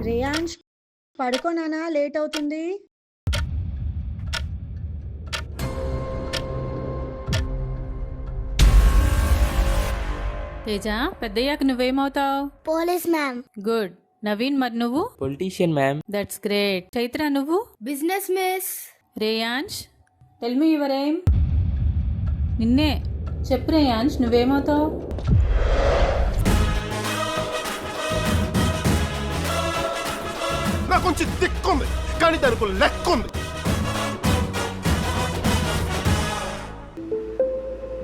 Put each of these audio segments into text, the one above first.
Reyansh, పడుకోనానా, late అవుతుంది. తేజ, పెద్దయ్యాక నువ్వేమవుతావు? Police ma'am. గుడ్. నవీన్, మరి నువ్వు? Politician ma'am. That's great. Chaitra, నువ్వు? Business miss. Reyansh, tell me your aim. నిన్నే చెప్పు రేయాంష్, నువ్వేమవుతావు? నాకు కొంచెం దిక్కుంది కానీ దానికి లెక్కుంది.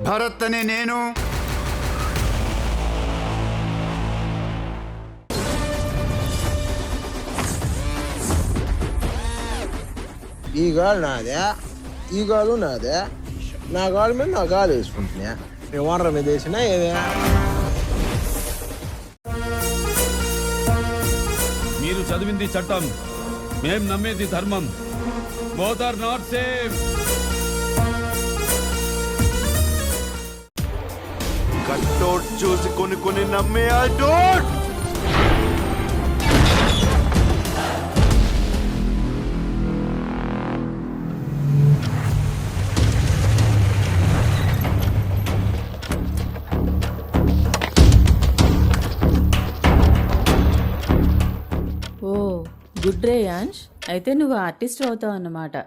భరత్ అనే నేను ఈ గాలు నాదే, ఈ గాలు నాదే. నా గాలు మీద నా గాలు వేసుకుంటున్నా. నేను ఓనర్ మీద వేసినా ఏదే. మీరు చదివింది చట్టం, మేం నమ్మేది ధర్మం. Both are not same. కట్టోట్ చూసి కొన్ని నమ్మే అడోట్. ఓ గుడ్ రేయాంష్, అయితే నువ్వు ఆర్టిస్ట్ అవుతావు అన్నమాట.